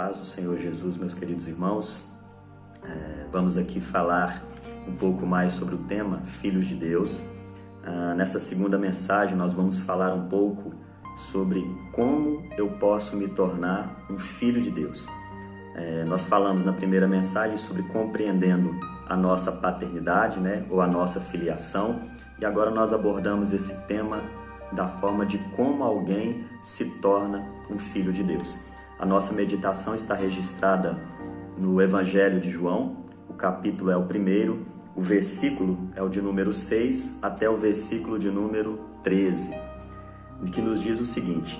paz do Senhor Jesus, meus queridos irmãos. Vamos aqui falar um pouco mais sobre o tema Filhos de Deus. Nessa segunda mensagem nós vamos falar um pouco sobre como eu posso me tornar um filho de Deus. Nós falamos na primeira mensagem sobre compreendendo a nossa paternidade, ou a nossa filiação, e agora nós abordamos esse tema da forma de como alguém se torna um filho de Deus. A nossa meditação está registrada no Evangelho de João, o capítulo é o 1º, o versículo é o de número 6 até o versículo de número 13, que nos diz o seguinte: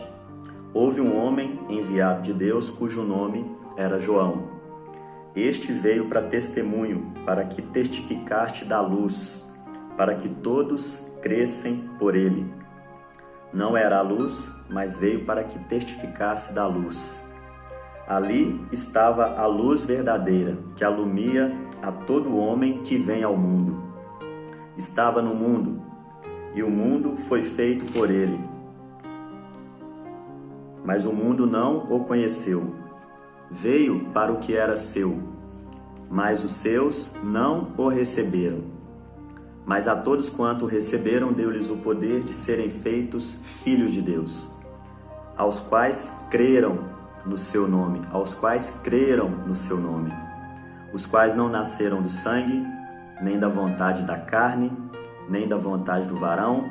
houve um homem enviado de Deus cujo nome era João. Este veio para testemunho, para que testificaste da luz, para que todos crescem por ele. Não era a luz, mas veio para que testificasse da luz. Ali estava a luz verdadeira, que alumia a todo homem que vem ao mundo. Estava no mundo, e o mundo foi feito por ele. Mas o mundo não o conheceu. Veio para o que era seu, mas os seus não o receberam. Mas a todos quanto o receberam, deu-lhes o poder de serem feitos filhos de Deus, aos quais creram no seu nome, os quais não nasceram do sangue, nem da vontade da carne, nem da vontade do varão,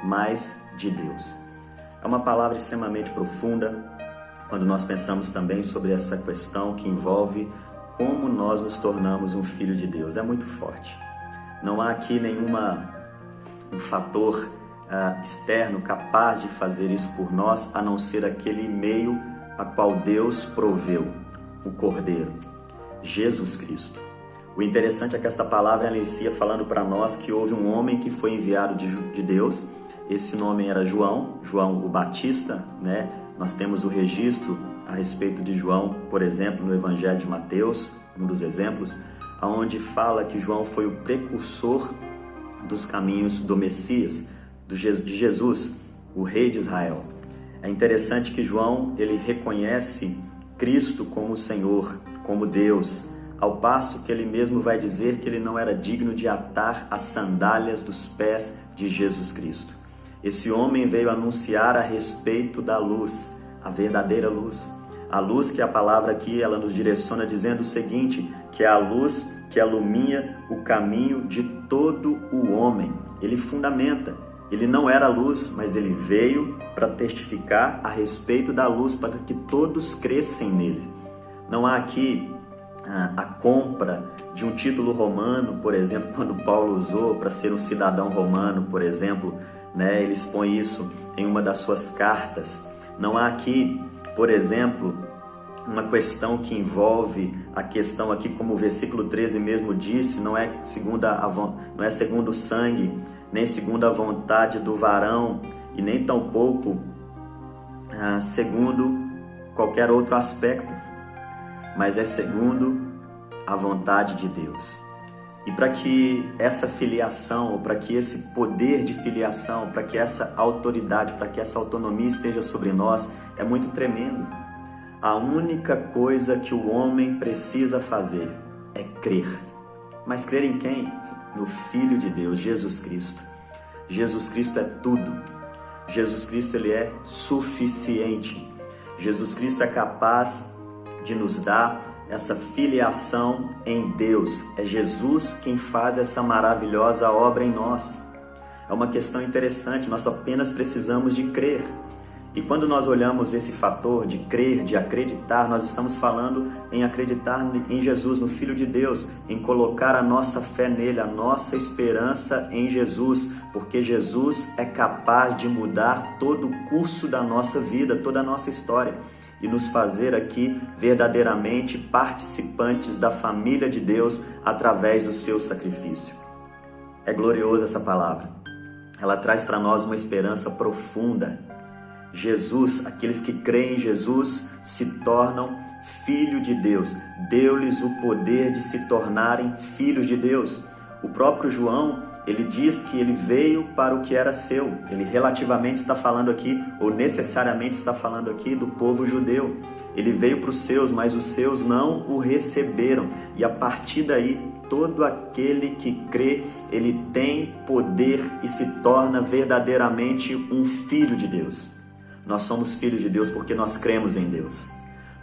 mas de Deus. É uma palavra extremamente profunda quando nós pensamos também sobre essa questão que envolve como nós nos tornamos um filho de Deus. É muito forte. Não há aqui um fator externo capaz de fazer isso por nós, a não ser aquele meio a qual Deus proveu, o Cordeiro, Jesus Cristo. O interessante é que esta palavra inicia falando para nós que houve um homem que foi enviado de Deus. Esse nome era João o Batista, Nós temos o registro a respeito de João, por exemplo, no Evangelho de Mateus, um dos exemplos, onde fala que João foi o precursor dos caminhos do Messias, de Jesus, o rei de Israel. É interessante que João, ele reconhece Cristo como o Senhor, como Deus, ao passo que ele mesmo vai dizer que ele não era digno de atar as sandálias dos pés de Jesus Cristo. Esse homem veio anunciar a respeito da luz, a verdadeira luz. A luz que a palavra aqui, ela nos direciona dizendo o seguinte, que é a luz que alumia o caminho de todo o homem. Ele fundamenta. Ele não era luz, mas ele veio para testificar a respeito da luz, para que todos crescem nele. Não há aqui a compra de um título romano, por exemplo, quando Paulo usou para ser um cidadão romano, por exemplo, ele expõe isso em uma das suas cartas. Não há aqui, por exemplo, uma questão que envolve a questão aqui, como o versículo 13 mesmo disse, não é segundo o sangue, nem segundo a vontade do varão, e nem tampouco segundo qualquer outro aspecto, mas é segundo a vontade de Deus. E para que essa filiação, ou para que esse poder de filiação, para que essa autoridade, para que essa autonomia esteja sobre nós, é muito tremendo. A única coisa que o homem precisa fazer é crer. Mas crer em quem? No Filho de Deus, Jesus Cristo. Jesus Cristo é tudo. Jesus Cristo, ele é suficiente. Jesus Cristo é capaz de nos dar essa filiação em Deus. É Jesus quem faz essa maravilhosa obra em nós. É uma questão interessante, nós apenas precisamos de crer. E quando nós olhamos esse fator de crer, de acreditar, nós estamos falando em acreditar em Jesus, no Filho de Deus, em colocar a nossa fé nele, a nossa esperança em Jesus, porque Jesus é capaz de mudar todo o curso da nossa vida, toda a nossa história, e nos fazer aqui verdadeiramente participantes da família de Deus através do seu sacrifício. É gloriosa essa palavra. Ela traz para nós uma esperança profunda. Jesus, aqueles que creem em Jesus, se tornam filhos de Deus. Deu-lhes o poder de se tornarem filhos de Deus. O próprio João, ele diz que ele veio para o que era seu. Ele relativamente está falando aqui, ou necessariamente está falando aqui, do povo judeu. Ele veio para os seus, mas os seus não o receberam. E a partir daí, todo aquele que crê, ele tem poder e se torna verdadeiramente um filho de Deus. Nós somos filhos de Deus porque nós cremos em Deus.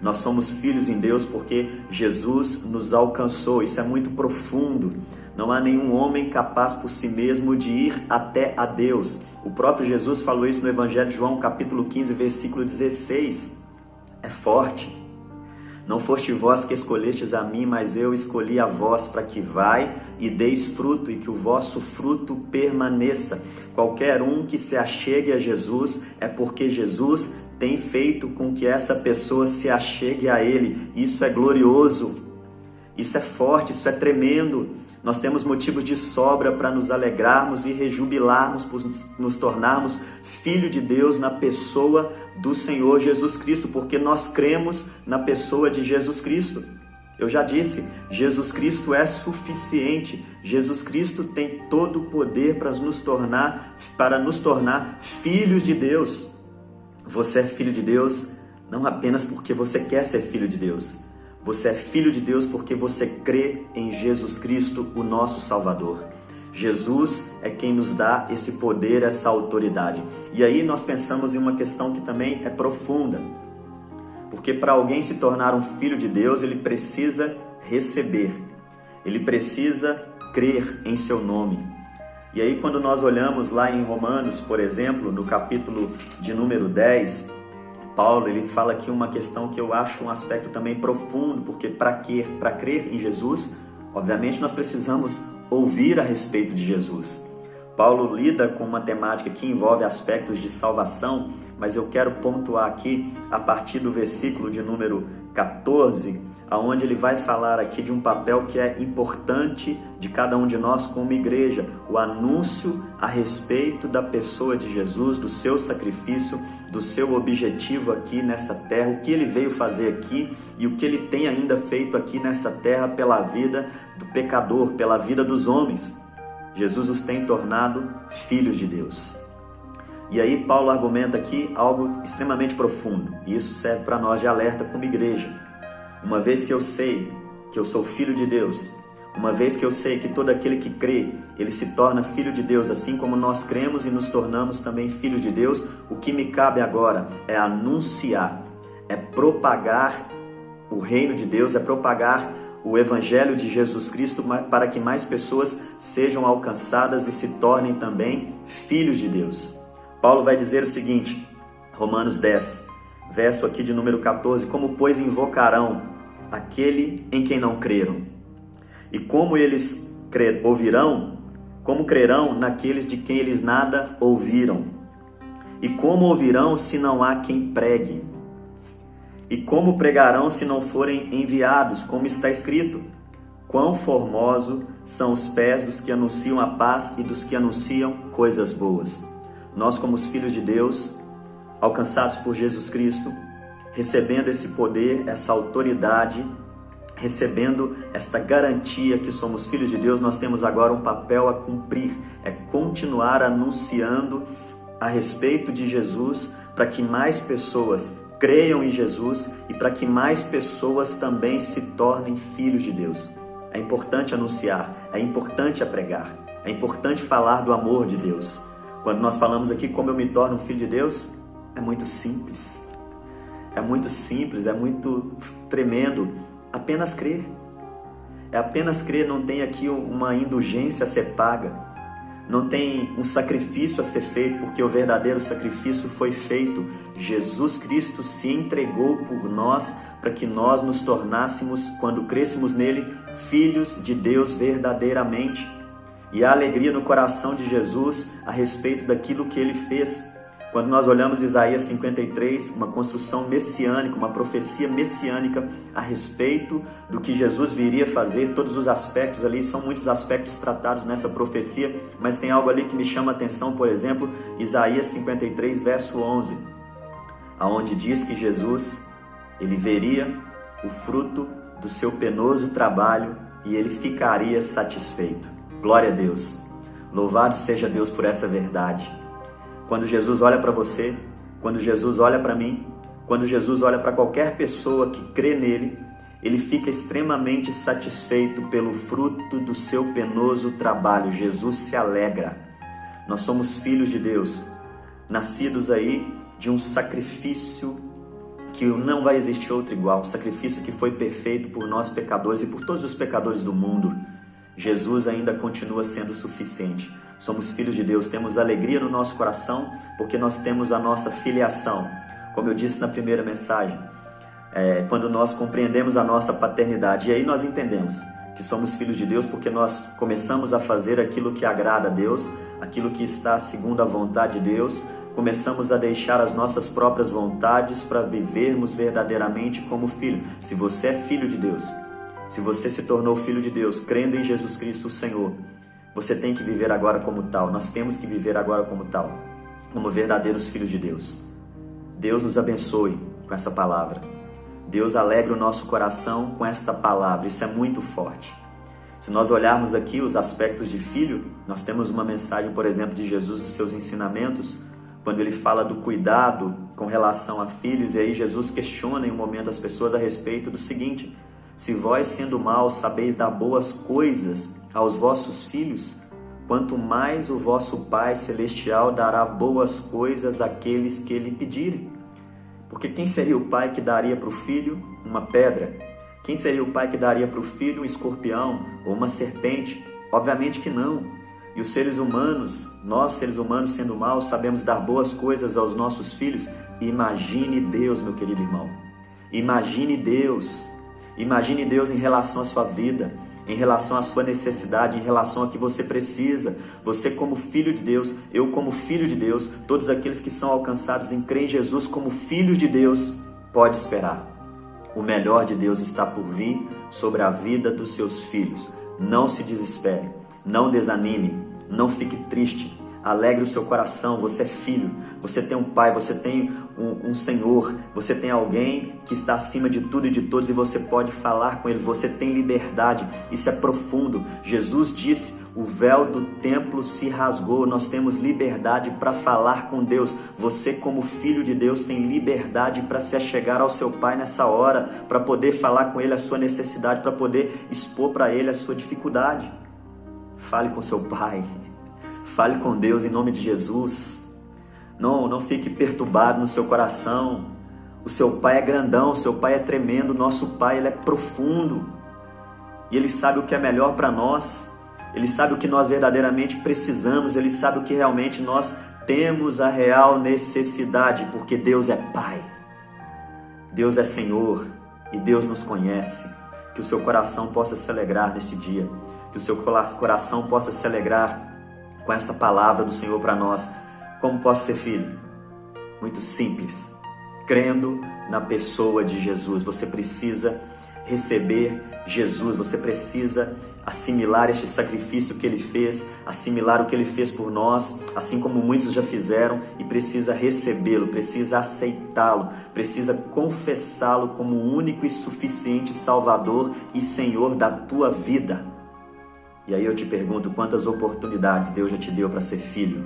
Nós somos filhos em Deus porque Jesus nos alcançou. Isso é muito profundo. Não há nenhum homem capaz por si mesmo de ir até a Deus. O próprio Jesus falou isso no Evangelho de João, capítulo 15, versículo 16. É forte. Não foste vós que escolhestes a mim, mas eu escolhi a vós para que vai e deis fruto e que o vosso fruto permaneça. Qualquer um que se achegue a Jesus é porque Jesus tem feito com que essa pessoa se achegue a Ele. Isso é glorioso, isso é forte, isso é tremendo. Nós temos motivos de sobra para nos alegrarmos e rejubilarmos por nos tornarmos filho de Deus na pessoa do Senhor Jesus Cristo, porque nós cremos na pessoa de Jesus Cristo. Eu já disse, Jesus Cristo é suficiente. Jesus Cristo tem todo o poder para nos tornar filhos de Deus. Você é filho de Deus não apenas porque você quer ser filho de Deus. Você é filho de Deus porque você crê em Jesus Cristo, o nosso Salvador. Jesus é quem nos dá esse poder, essa autoridade. E aí nós pensamos em uma questão que também é profunda. Porque para alguém se tornar um filho de Deus, ele precisa receber. Ele precisa crer em seu nome. E aí quando nós olhamos lá em Romanos, por exemplo, no capítulo de número 10... Paulo, ele fala aqui uma questão que eu acho um aspecto também profundo, porque para crer em Jesus, obviamente nós precisamos ouvir a respeito de Jesus. Paulo lida com uma temática que envolve aspectos de salvação, mas eu quero pontuar aqui a partir do versículo de número 14, aonde ele vai falar aqui de um papel que é importante de cada um de nós como igreja, o anúncio a respeito da pessoa de Jesus, do seu sacrifício, do seu objetivo aqui nessa terra, o que ele veio fazer aqui e o que ele tem ainda feito aqui nessa terra pela vida do pecador, pela vida dos homens. Jesus os tem tornado filhos de Deus. E aí Paulo argumenta aqui algo extremamente profundo, e isso serve para nós de alerta como igreja. Uma vez que eu sei que eu sou filho de Deus, uma vez que eu sei que todo aquele que crê, ele se torna filho de Deus, assim como nós cremos e nos tornamos também filhos de Deus, o que me cabe agora é anunciar, é propagar o reino de Deus, é propagar o Evangelho de Jesus Cristo para que mais pessoas sejam alcançadas e se tornem também filhos de Deus. Paulo vai dizer o seguinte, Romanos 10, verso aqui de número 14, como pois invocarão aquele em quem não creram? E como eles ouvirão, como crerão naqueles de quem eles nada ouviram? E como ouvirão se não há quem pregue? E como pregarão se não forem enviados, como está escrito? Quão formosos são os pés dos que anunciam a paz e dos que anunciam coisas boas. Nós, como os filhos de Deus, alcançados por Jesus Cristo, recebendo esse poder, essa autoridade, recebendo esta garantia que somos filhos de Deus, nós temos agora um papel a cumprir, é continuar anunciando a respeito de Jesus, para que mais pessoas creiam em Jesus e para que mais pessoas também se tornem filhos de Deus. É importante anunciar, é importante pregar, é importante falar do amor de Deus. Quando nós falamos aqui como eu me torno um filho de Deus, é muito simples. É muito simples, é muito tremendo. Apenas crer. É apenas crer, não tem aqui uma indulgência a ser paga. Não tem um sacrifício a ser feito, porque o verdadeiro sacrifício foi feito. Jesus Cristo se entregou por nós para que nós nos tornássemos, quando crescêssemos nele, filhos de Deus verdadeiramente. E a alegria no coração de Jesus a respeito daquilo que ele fez. Quando nós olhamos Isaías 53, uma construção messiânica, uma profecia messiânica a respeito do que Jesus viria fazer, todos os aspectos ali, são muitos aspectos tratados nessa profecia, mas tem algo ali que me chama a atenção, por exemplo, Isaías 53, verso 11, aonde diz que Jesus, ele veria o fruto do seu penoso trabalho e ele ficaria satisfeito. Glória a Deus! Louvado seja Deus por essa verdade. Quando Jesus olha para você, quando Jesus olha para mim, Quando Jesus olha para qualquer pessoa que crê nele, ele fica extremamente satisfeito pelo fruto do seu penoso trabalho. Jesus se alegra. Nós somos filhos de Deus, nascidos aí de um sacrifício que não vai existir outro igual, um sacrifício que foi perfeito por nós pecadores e por todos os pecadores do mundo. Jesus ainda continua sendo suficiente. Somos filhos de Deus, temos alegria no nosso coração porque nós temos a nossa filiação. Como eu disse na primeira mensagem, quando nós compreendemos a nossa paternidade, e aí nós entendemos que somos filhos de Deus porque nós começamos a fazer aquilo que agrada a Deus, aquilo que está segundo a vontade de Deus, começamos a deixar as nossas próprias vontades para vivermos verdadeiramente como filho. Se você é filho de Deus, se você se tornou filho de Deus, crendo em Jesus Cristo, o Senhor, você tem que viver agora como tal. Nós temos que viver agora como tal, como verdadeiros filhos de Deus. Deus nos abençoe com essa palavra. Deus alegra o nosso coração com esta palavra. Isso é muito forte. Se nós olharmos aqui os aspectos de filho, nós temos uma mensagem, por exemplo, de Jesus nos seus ensinamentos, quando ele fala do cuidado com relação a filhos, e aí Jesus questiona em um momento as pessoas a respeito do seguinte: se vós, sendo maus, sabeis dar boas coisas aos vossos filhos, quanto mais o vosso Pai Celestial dará boas coisas àqueles que lhe pedirem. Porque quem seria o pai que daria para o filho uma pedra? Quem seria o pai que daria para o filho um escorpião ou uma serpente? Obviamente que não. E os seres humanos, nós seres humanos sendo maus, sabemos dar boas coisas aos nossos filhos. Imagine Deus, meu querido irmão. Imagine Deus. Imagine Deus em relação à sua vida, em relação à sua necessidade, em relação ao que você precisa. Você como filho de Deus, eu como filho de Deus, todos aqueles que são alcançados em crer em Jesus como filhos de Deus, pode esperar. O melhor de Deus está por vir sobre a vida dos seus filhos. Não se desespere, não desanime, não fique triste. Alegre o seu coração, você é filho, você tem um pai, você tem um Senhor, você tem alguém que está acima de tudo e de todos e você pode falar com eles, você tem liberdade, isso é profundo. Jesus disse, o véu do templo se rasgou, nós temos liberdade para falar com Deus. Você como filho de Deus tem liberdade para se achegar ao seu pai nessa hora, para poder falar com ele a sua necessidade, para poder expor para ele a sua dificuldade. Fale com seu pai. Fale com Deus em nome de Jesus. Não fique perturbado no seu coração. O seu Pai é grandão, o seu Pai é tremendo, o nosso Pai ele é profundo. E Ele sabe o que é melhor para nós. Ele sabe o que nós verdadeiramente precisamos. Ele sabe o que realmente nós temos a real necessidade, porque Deus é Pai. Deus é Senhor e Deus nos conhece. Que o seu coração possa se alegrar nesse dia. Que o seu coração possa se alegrar com esta palavra do Senhor para nós. Como posso ser filho? Muito simples, crendo na pessoa de Jesus. Você precisa receber Jesus, você precisa assimilar este sacrifício que Ele fez, assimilar o que Ele fez por nós, assim como muitos já fizeram, e precisa recebê-lo, precisa aceitá-lo, precisa confessá-lo como o único e suficiente Salvador e Senhor da tua vida. E aí eu te pergunto, quantas oportunidades Deus já te deu para ser filho?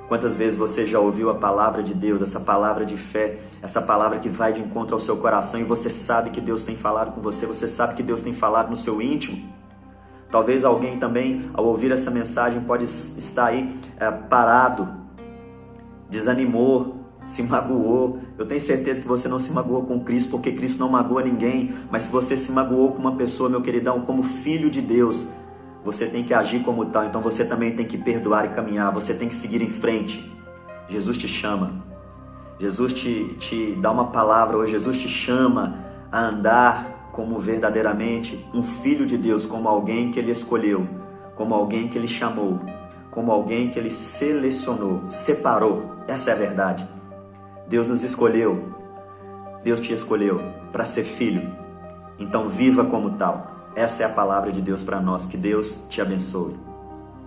Quantas vezes você já ouviu a palavra de Deus, essa palavra de fé, essa palavra que vai de encontro ao seu coração e você sabe que Deus tem falado com você, você sabe que Deus tem falado no seu íntimo? Talvez alguém também, ao ouvir essa mensagem, pode estar aí parado, desanimou, se magoou. Eu tenho certeza que você não se magoou com Cristo, porque Cristo não magoa ninguém, mas se você se magoou com uma pessoa, meu queridão, como filho de Deus, você tem que agir como tal, então você também tem que perdoar e caminhar, você tem que seguir em frente. Jesus te chama, Jesus te dá uma palavra hoje, Jesus te chama a andar como verdadeiramente um filho de Deus, como alguém que Ele escolheu, como alguém que Ele chamou, como alguém que Ele selecionou, separou. Essa é a verdade. Deus nos escolheu, Deus te escolheu para ser filho, então viva como tal. Essa é a palavra de Deus para nós. Que Deus te abençoe.